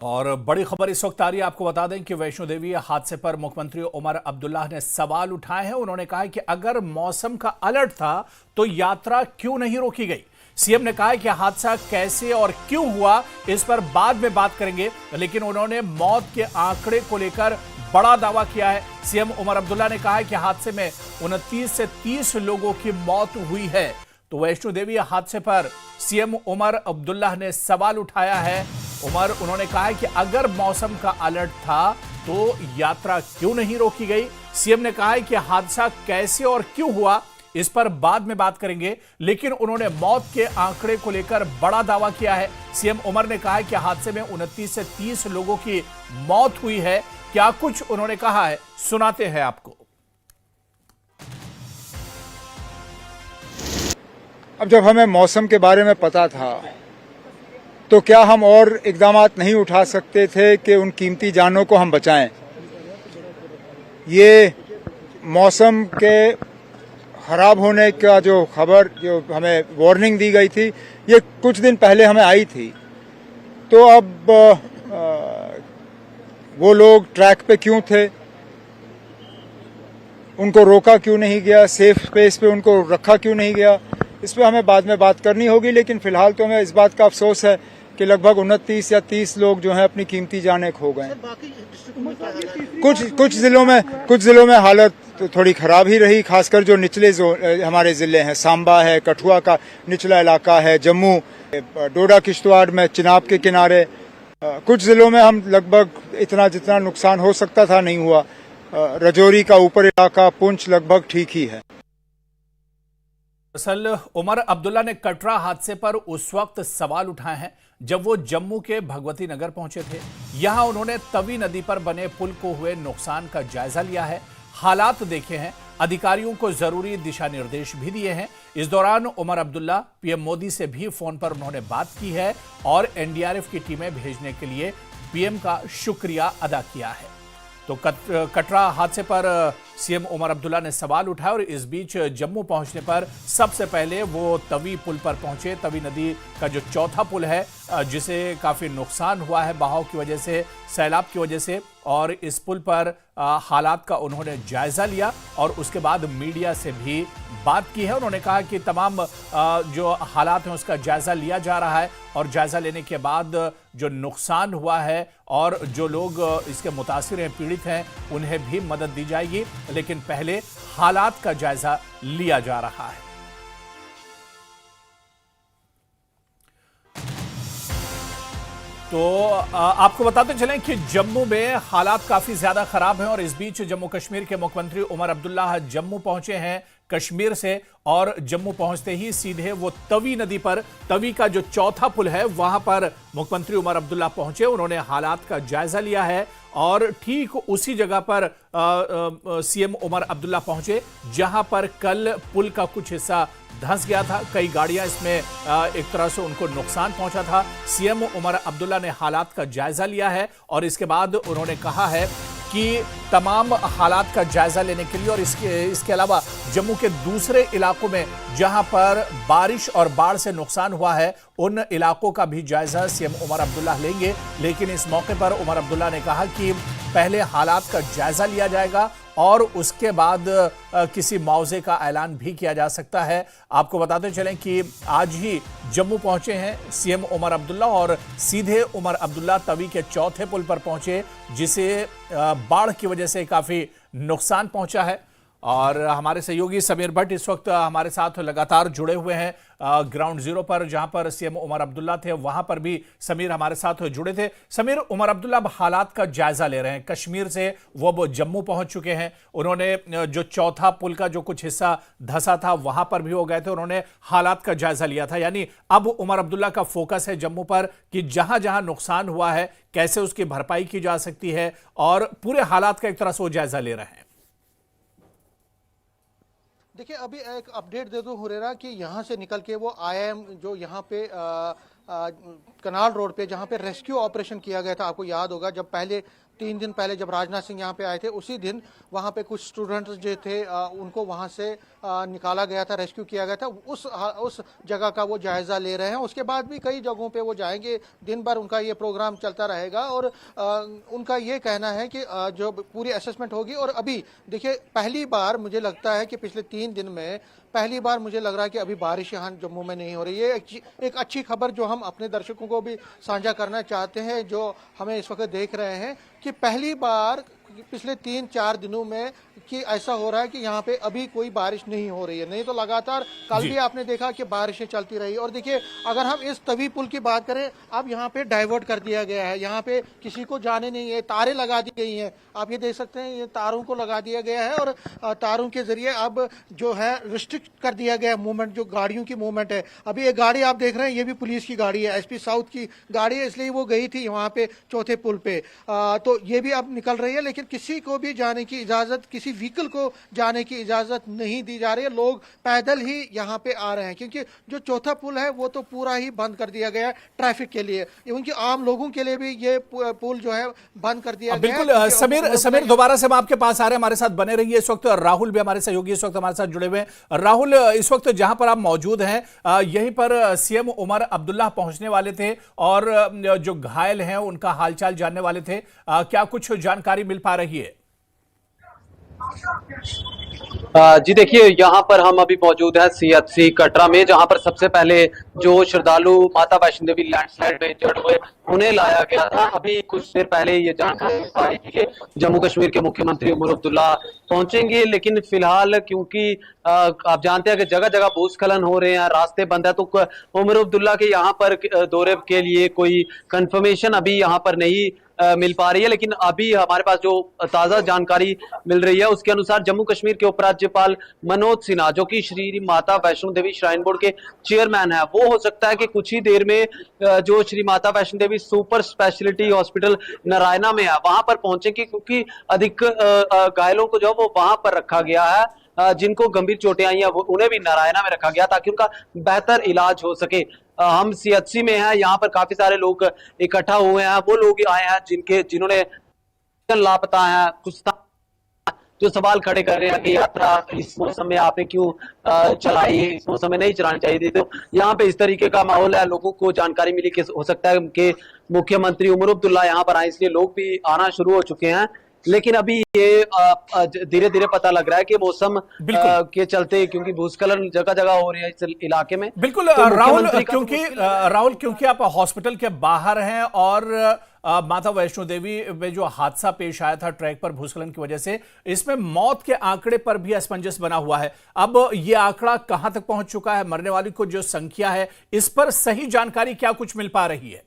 और बड़ी खबर इस वक्त आ रही है। आपको बता दें कि वैष्णो देवी हादसे पर मुख्यमंत्री उमर अब्दुल्ला ने सवाल उठाए हैं। उन्होंने कहा कि अगर मौसम का अलर्ट था तो यात्रा क्यों नहीं रोकी गई। सीएम ने कहा कि हादसा कैसे और क्यों हुआ इस पर बाद में बात करेंगे, लेकिन उन्होंने मौत के आंकड़े को लेकर बड़ा दावा किया है। सीएम उमर अब्दुल्ला ने कहा है कि हादसे में 29 से 30 लोगों की मौत हुई है। तो वैष्णो देवी हादसे पर सीएम उमर अब्दुल्ला ने सवाल उठाया है। उन्होंने कहा है कि अगर मौसम का अलर्ट था तो यात्रा क्यों नहीं रोकी गई। सीएम ने कहा है कि हादसा कैसे और क्यों हुआ इस पर बाद में बात करेंगे, लेकिन उन्होंने मौत के आंकड़े को लेकर बड़ा दावा किया है। सीएम उमर ने कहा है कि हादसे में 29 से 30 लोगों की मौत हुई है। क्या कुछ उन्होंने कहा है, सुनाते हैं आपको। अब जब हमें मौसम के बारे में पता था तो क्या हम और इकदाम नहीं उठा सकते थे कि उन कीमती जानों को हम बचाएं। ये मौसम के खराब होने का जो खबर जो हमें वार्निंग दी गई थी, ये कुछ दिन पहले हमें आई थी। तो अब वो लोग ट्रैक पे क्यों थे, उनको रोका क्यों नहीं गया, सेफ स्पेस पे उनको रखा क्यों नहीं गया, इस पर हमें बाद में बात करनी होगी। लेकिन फिलहाल तो हमें इस बात का अफसोस है कि लगभग 29 या 30 लोग जो हैं अपनी कीमती जानें खो गए। कुछ जिलों में हालत तो थोड़ी खराब ही रही, खासकर जो निचले हमारे जिले हैं, सांबा है, कठुआ का निचला इलाका है, जम्मू, डोडा किश्तवाड़ में चिनाब के किनारे। कुछ जिलों में हम लगभग इतना जितना नुकसान हो सकता था नहीं हुआ। रजौरी का ऊपर इलाका, पुंछ लगभग ठीक ही है। दरअसल उमर अब्दुल्ला ने कटरा हादसे पर उस वक्त सवाल उठाए हैं जब वो जम्मू के भगवती नगर पहुंचे थे। यहां उन्होंने तवी नदी पर बने पुल को हुए नुकसान का जायजा लिया है, हालात देखे हैं, अधिकारियों को जरूरी दिशा निर्देश भी दिए हैं। इस दौरान उमर अब्दुल्ला पीएम मोदी से भी फोन पर उन्होंने बात की है और एनडीआरएफ की टीमें भेजने के लिए पीएम का शुक्रिया अदा किया है। तो कटरा हादसे पर सीएम उमर अब्दुल्ला ने सवाल उठाया और इस बीच जम्मू पहुंचने पर सबसे पहले वो तवी पुल पर पहुंचे। तवी नदी का जो चौथा पुल है जिसे काफी नुकसान हुआ है बहाव की वजह से, सैलाब की वजह से, और इस पुल पर हालात का उन्होंने जायजा लिया और उसके बाद मीडिया से भी बात की है। उन्होंने कहा कि तमाम जो हालात हैं उसका जायजा लिया जा रहा है और जायजा लेने के बाद जो नुकसान हुआ है और जो लोग इसके मुतासिर हैं, पीड़ित हैं, उन्हें भी मदद दी जाएगी, लेकिन पहले हालात का जायजा लिया जा रहा है। तो आपको बताते चलें कि जम्मू में हालात काफी ज्यादा खराब हैं और इस बीच जम्मू कश्मीर के मुख्यमंत्री उमर अब्दुल्ला जम्मू पहुंचे हैं कश्मीर से, और जम्मू पहुंचते ही सीधे वो तवी नदी पर, तवी का जो चौथा पुल है वहां पर मुख्यमंत्री उमर अब्दुल्ला पहुंचे। उन्होंने हालात का जायजा लिया है और ठीक उसी जगह पर सीएम उमर अब्दुल्ला पहुंचे जहां पर कल पुल का कुछ हिस्सा धंस गया था। कई गाड़ियां इसमें एक तरह से उनको नुकसान पहुंचा था। सीएम उमर अब्दुल्ला ने हालात का जायजा लिया है और इसके बाद उन्होंने कहा है कि तमाम हालात का जायजा लेने के लिए और इसके अलावा जम्मू के दूसरे इलाकों में जहां पर बारिश और बाढ़ से नुकसान हुआ है उन इलाकों का भी जायजा सीएम उमर अब्दुल्ला लेंगे। लेकिन इस मौके पर उमर अब्दुल्ला ने कहा कि पहले हालात का जायजा लिया जाएगा और उसके बाद किसी मुआवजे का ऐलान भी किया जा सकता है। आपको बताते चलें कि आज ही जम्मू पहुंचे हैं सीएम उमर अब्दुल्ला और सीधे उमर अब्दुल्ला तवी के चौथे पुल पर पहुंचे जिसे बाढ़ की वजह से काफी नुकसान पहुंचा है। और हमारे सहयोगी समीर भट्ट इस वक्त हमारे साथ लगातार जुड़े हुए हैं ग्राउंड जीरो पर, जहां पर सीएम उमर अब्दुल्ला थे वहां पर भी समीर हमारे साथ जुड़े थे। समीर, उमर अब्दुल्ला अब हालात का जायजा ले रहे हैं, कश्मीर से वो जम्मू पहुंच चुके हैं। उन्होंने जो चौथा पुल का जो कुछ हिस्सा धंसा था वहां पर भी हो गए थे, उन्होंने हालात का जायजा लिया था। यानी अब उमर अब्दुल्ला का फोकस है जम्मू पर कि जहां जहां नुकसान हुआ है कैसे उसकी भरपाई की जा सकती है और पूरे हालात का एक तरह से वो जायजा ले रहे हैं। देखिए, अभी एक अपडेट दे दूं हुरेरा कि यहाँ से निकल के वो आईएम जो यहाँ पे कनाल रोड पे जहाँ पे रेस्क्यू ऑपरेशन किया गया था, आपको याद होगा जब पहले 3 दिन पहले जब राजनाथ सिंह यहाँ पे आए थे, उसी दिन वहाँ पे कुछ स्टूडेंट्स जो थे उनको वहाँ से निकाला गया था, रेस्क्यू किया गया था। उस जगह का वो जायजा ले रहे हैं। उसके बाद भी कई जगहों पे वो जाएंगे, दिन भर उनका ये प्रोग्राम चलता रहेगा और उनका ये कहना है कि जो पूरी असेसमेंट होगी। और अभी देखिए, पहली बार मुझे लगता है कि पिछले 3 दिन में पहली बार मुझे लग रहा है कि अभी बारिश यहाँ जम्मू में नहीं हो रही है। एक अच्छी खबर जो हम अपने दर्शकों को भी साझा करना चाहते हैं, जो हमें इस वक्त देख रहे हैं, कि पहली बार पिछले 3-4 दिनों में कि ऐसा हो रहा है कि यहाँ पे अभी कोई बारिश नहीं हो रही है। नहीं तो लगातार कल भी आपने देखा कि बारिशें चलती रही। और देखिए, अगर हम इस तवी पुल की बात करें, अब यहाँ पे डाइवर्ट कर दिया गया है, यहाँ पे किसी को जाने नहीं है, तारें लगा दी गई हैं। आप ये देख सकते हैं, ये तारों को लगा दिया गया है और तारों के जरिए अब जो है रिस्ट्रिक्ट कर दिया गया मूवमेंट, जो गाड़ियों की मूवमेंट है। अभी एक गाड़ी आप देख रहे हैं, ये भी पुलिस की गाड़ी है, एसपी साउथ की गाड़ी है, इसलिए वो गई थी वहाँ पे चौथे पुल पे। तो ये भी अब निकल रही है, लेकिन किसी को भी जाने की इजाजत, किसी व्हीकल को जाने की इजाजत नहीं दी जा रही है। लोग पैदल ही यहाँ पे आ रहे हैं, क्योंकि जो चौथा पुल है वो तो पूरा ही बंद कर दिया गया है ट्रैफिक के लिए, उनकी आम लोगों के लिए भी ये पुल जो है बंद कर दिया गया है। बिल्कुल समीर दोबारा से हम आपके पास आ रहे हैं, हमारे साथ बने रहिए। इस वक्त राहुल भी हमारे सहयोगी इस वक्त हमारे साथ जुड़े हुए हैं। राहुल, इस वक्त जहां पर आप मौजूद हैं, यहीं पर सीएम उमर अब्दुल्ला पहुंचने वाले थे और जो घायल हैं उनका हालचाल जानने वाले थे। क्या कुछ जानकारी मिल पा रही है? जी देखिए, यहाँ पर हम अभी मौजूद हैं सीएचसी कटरा में, जहाँ पर सबसे पहले जो श्रद्धालु माता वैष्णो देवी लैंडस्लाइड में जड़ हुए उन्हें लाया गया था। अभी कुछ देर पहले ये जानकारी आई थी कि जम्मू कश्मीर के मुख्यमंत्री उमर अब्दुल्ला पहुंचेंगे, लेकिन फिलहाल क्योंकि आप जानते हैं कि जगह जगह भूस्खलन हो रहे हैं, रास्ते बंद है, तो उमर अब्दुल्ला के यहाँ पर दौरे के लिए कोई कंफर्मेशन अभी यहाँ पर नहीं मिल पा रही है। लेकिन अभी हमारे पास जो ताजा जानकारी मिल रही है उसके अनुसार जम्मू कश्मीर के उपराज्यपाल मनोज सिन्हा, जो कि श्री माता वैष्णो देवी श्राइन बोर्ड के चेयरमैन है, वो हो सकता है कि कुछ ही देर में जो Shri Mata Vaishno Devi super speciality hospital Narayana में है वहां पर पहुंचेंगे, क्योंकि अधिक घायलों को जो वो वहां पर रखा गया है, जिनको गंभीर चोटें आई हैं उन्हें भी नारायणा में रखा गया ताकि उनका बेहतर इलाज हो सके। हम सीएचसी में हैं, यहाँ पर काफी सारे लोग इकट्ठा हुए हैं, वो लोग आए हैं जिन्होंने लापता है। कुछ जो सवाल खड़े कर रहे हैं कि यात्रा इस मौसम में आपने क्यों चलाई, इस मौसम में नहीं चलानी चाहिए थी। तो यहाँ पे इस तरीके का माहौल है, लोगों को जानकारी मिली कि हो सकता है कि मुख्यमंत्री उमर अब्दुल्ला यहाँ पर आए, इसलिए लोग भी आना शुरू हो चुके हैं। लेकिन अभी ये धीरे धीरे पता लग रहा है कि मौसम के चलते, क्योंकि भूस्खलन जगह जगह हो रही है इस इलाके में। बिल्कुल तो राहुल, क्योंकि आप हॉस्पिटल के बाहर हैं और माता वैष्णो देवी में जो हादसा पेश आया था ट्रैक पर भूस्खलन की वजह से, इसमें मौत के आंकड़े पर भी असमंजस बना हुआ है। अब ये आंकड़ा कहां तक पहुंच चुका है, मरने वालों को जो संख्या है, इस पर सही जानकारी क्या कुछ मिल पा रही है?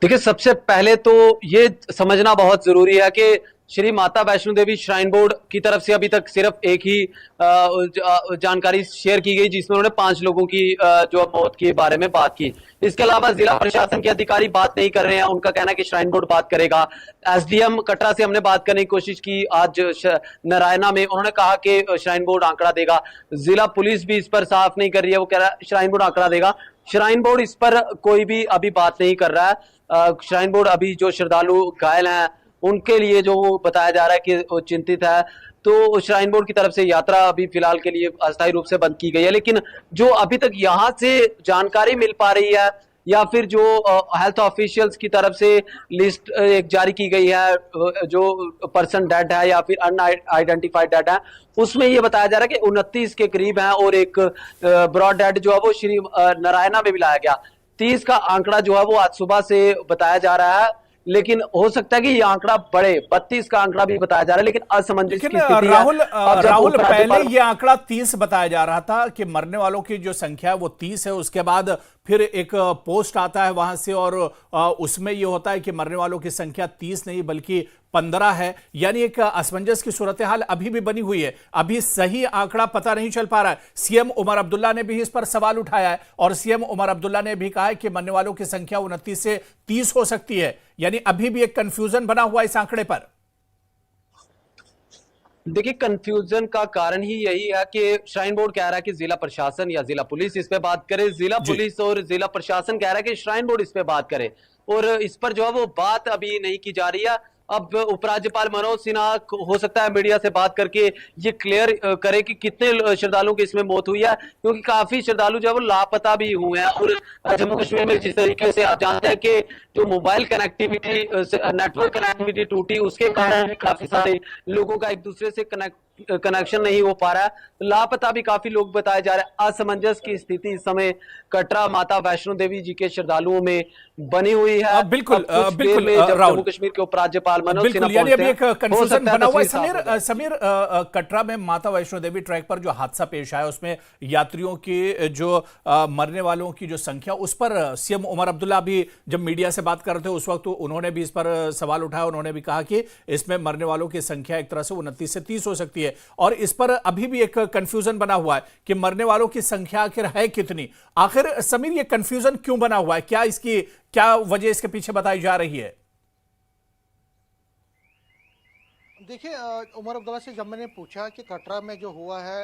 देखिए, सबसे पहले तो ये समझना बहुत जरूरी है कि श्री माता वैष्णो देवी श्राइन बोर्ड की तरफ से अभी तक सिर्फ एक ही जानकारी शेयर की गई, जिसमें उन्होंने 5 लोगों की जो मौत के बारे में बात की। इसके अलावा जिला प्रशासन के अधिकारी बात नहीं कर रहे हैं, उनका कहना है कि श्राइन बोर्ड बात करेगा। एसडीएम कटरा से हमने बात करने की कोशिश की आज नारायणा में, उन्होंने कहा कि श्राइन बोर्ड आंकड़ा देगा। जिला पुलिस भी इस पर साफ नहीं कर रही है, वो कह रहा है श्राइन बोर्ड आंकड़ा देगा। श्राइन बोर्ड इस पर कोई भी अभी बात नहीं कर रहा है। श्राइन बोर्ड अभी जो श्रद्धालु घायल हैं उनके लिए जो बताया जा रहा है कि वो चिंतित है, तो श्राइन बोर्ड की तरफ से यात्रा अभी फिलहाल के लिए अस्थायी रूप से बंद की गई है। लेकिन जो अभी तक यहां से जानकारी मिल पा रही है, या फिर जो हेल्थ ऑफिशियल्स की तरफ से लिस्ट एक जारी की गई है, जो पर्सन डेड है या फिर अनआइडेंटिफाइड डेड है, उसमें ये बताया जा रहा है कि 29 के करीब है और एक ब्रॉड डेड जो है वो श्री नारायणा में भी लाया गया। 30 का आंकड़ा जो है वो आज सुबह से बताया जा रहा है, लेकिन हो सकता है कि ये आंकड़ा बढ़े। 32 का आंकड़ा भी बताया जा रहा है, लेकिन असमंजस की स्थिति है। राहुल पहले ये आंकड़ा 30 बताया जा रहा था कि मरने वालों की जो संख्या है वो 30 है, उसके बाद फिर एक पोस्ट आता है वहां से और उसमें ये होता है कि मरने वालों की संख्या 30 नहीं बल्कि 15 है। यानी एक असमंजस की सूरत हाल अभी भी बनी हुई है, अभी सही आंकड़ा पता नहीं चल पा रहा है। सीएम उमर अब्दुल्ला ने भी इस पर सवाल उठाया है और सीएम उमर अब्दुल्ला ने भी कहा है कि मरने वालों की संख्या 29 से 30 हो सकती है। यानी अभी भी एक कंफ्यूजन बना हुआ इस आंकड़े पर। देखिए, कंफ्यूजन का कारण ही यही है कि श्राइन बोर्ड कह रहा है कि जिला प्रशासन या जिला पुलिस इस पे बात करे, जिला जी। पुलिस और जिला प्रशासन कह रहा है कि श्राइन बोर्ड इस पे बात करे, और इस पर जो है वो बात अभी नहीं की जा रही है। अब उपराज्यपाल मनोज सिन्हा हो सकता है मीडिया से बात करके ये क्लियर करे कि कितने श्रद्धालुओं की इसमें मौत हुई है, क्योंकि काफी श्रद्धालु जो है वो लापता भी हुए हैं। और जम्मू कश्मीर में जिस तरीके से आप जानते हैं कि जो मोबाइल कनेक्टिविटी, नेटवर्क कनेक्टिविटी टूटी, उसके कारण भी काफी सारे लोगों का एक दूसरे से कनेक्शन नहीं हो पा रहा है। लापता भी काफी लोग बताए जा रहे हैं। असमंजस की स्थिति इस समय कटरा माता वैष्णो देवी जी के श्रद्धालुओं में बनी हुई है। बिल्कुल अब कुछ देर बिल्कुल में जब राहुल, जम्मू कश्मीर के उपराज्यपाल मनोज सिन्हा बिल्कुल, यानी अभी एक पहुंचते हैं, हो कंफ्यूजन सकता है बना हुआ है। तस्वीर साफ हो जाए। समीर, कटरा में माता वैष्णो देवी ट्रैक पर जो हादसा पेश आया उसमें यात्रियों की जो मरने वालों की जो संख्या, उस पर सीएम उमर अब्दुल्ला भी जब मीडिया से बात कर रहे थे उस वक्त उन्होंने भी इस पर सवाल उठाया। उन्होंने भी कहा कि इसमें मरने वालों की संख्या एक तरह से 29 से 30 हो सकती है, और इस पर अभी भी एक कंफ्यूजन बना हुआ है कि मरने वालों की संख्या आखिर है कितनी। आखिर समीर, ये कंफ्यूजन क्यों बना हुआ है? क्या वजह इसके पीछे बताई जा रही है? देखिए, उमर अब्दुल्ला से जब मैंने पूछा कि कटरा में जो हुआ है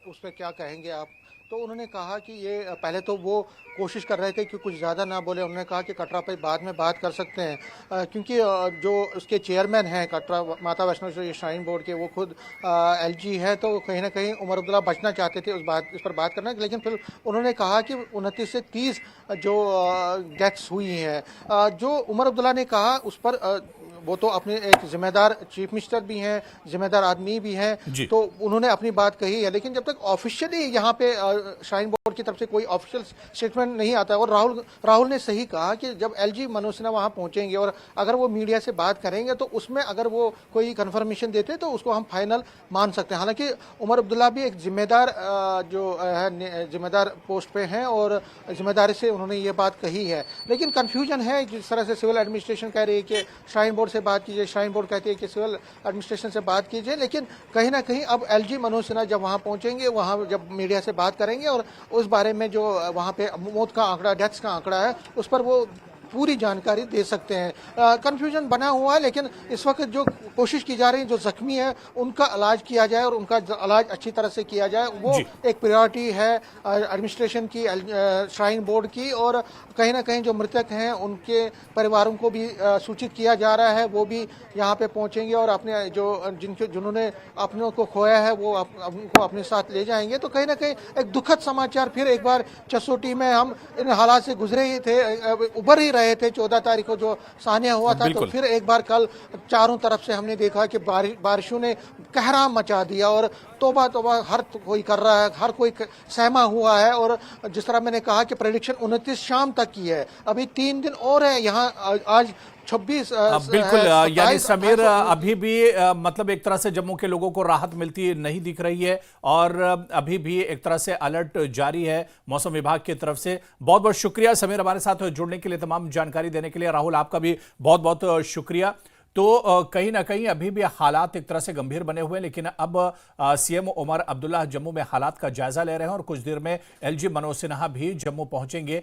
उस पर क्या कहेंगे आप, तो उन्होंने कहा कि ये पहले तो वो कोशिश कर रहे थे कि कुछ ज़्यादा ना बोले। उन्होंने कहा कि कटरा पे बाद में बात कर सकते हैं, क्योंकि जो उसके चेयरमैन हैं कटरा माता वैष्णो देवी श्राइन बोर्ड के, वो खुद एलजी है, तो कहीं ना कहीं उमर अब्दुल्ला बचना चाहते थे इस पर बात करना। लेकिन फिर उन्होंने कहा कि 29 से 30 जो डेथ्स हुई हैं, जो उमर अब्दुल्ला ने कहा उस पर वो तो अपने एक जिम्मेदार चीफ मिनिस्टर भी हैं, जिम्मेदार आदमी भी हैं, तो उन्होंने अपनी बात कही है। लेकिन जब तक ऑफिशियली यहाँ पे श्राइन बोर्ड की तरफ से कोई ऑफिशियल स्टेटमेंट नहीं आता, और राहुल ने सही कहा कि जब एलजी मनोज सिन्हा वहाँ पहुँचेंगे और अगर वो मीडिया से बात करेंगे तो उसमें अगर वो कोई कन्फर्मेशन देते तो उसको हम फाइनल मान सकते हैं। हालांकि उमर अब्दुल्ला भी एक जिम्मेदार जो है जिम्मेदार पोस्ट पे हैं और जिम्मेदारी से उन्होंने ये बात कही है। लेकिन कन्फ्यूजन है, जिस तरह से सिविल एडमिनिस्ट्रेशन कह रही है कि श्राइन बोर्ड से बात कीजिए, श्राइन बोर्ड कहती है कि सिविल एडमिनिस्ट्रेशन से बात कीजिए, लेकिन कहीं ना कहीं अब एलजी मनोज सिन्हा जब वहां पहुंचेंगे, वहां जब मीडिया से बात करेंगे और उस बारे में जो वहां पे मौत का आंकड़ा, डेथ्स का आंकड़ा है, उस पर वो पूरी जानकारी दे सकते हैं। कंफ्यूजन बना हुआ है, लेकिन इस वक्त जो कोशिश की जा रही है, जो जख्मी है उनका इलाज किया जाए और उनका इलाज अच्छी तरह से किया जाए, वो एक प्रायोरिटी है एडमिनिस्ट्रेशन की, श्राइन बोर्ड की। और कहीं ना कहीं जो मृतक हैं उनके परिवारों को भी सूचित किया जा रहा है, वो भी यहाँ पे पहुँचेंगे और अपने जो जिन्होंने अपनों को खोया है वो उनको अपने साथ ले जाएंगे। तो कहीं ना कहीं एक दुखद समाचार फिर एक बार चसोटी में हम इन हालात से गुजरे ही थे, उभर ही रहे थे। 14 तारीख को जो सानिया हुआ था, तो फिर एक बार कल चारों तरफ से हमने देखा कि बारिशों ने कहराम मचा दिया और तौबा तौबा हर कोई कर रहा है, हर कोई सहमा हुआ है। और जिस तरह मैंने कहा कि प्रेडिक्शन 29 शाम तक की है, अभी 3 दिन और है यहाँ, आज 26 बिल्कुल, यानी समीर अभी भी मतलब एक तरह से जम्मू के लोगों को राहत मिलती नहीं दिख रही है और अभी भी एक तरह से अलर्ट जारी है मौसम विभाग की तरफ से। बहुत बहुत शुक्रिया समीर, हमारे साथ जुड़ने के लिए, तमाम जानकारी देने के लिए। राहुल, आपका भी बहुत बहुत शुक्रिया। तो कहीं ना कहीं अभी भी हालात एक तरह से गंभीर बने हुए हैं, लेकिन अब सीएम उमर अब्दुल्ला जम्मू में हालात का जायजा ले रहे हैं और कुछ देर में एलजी मनोज सिन्हा भी जम्मू पहुंचेंगे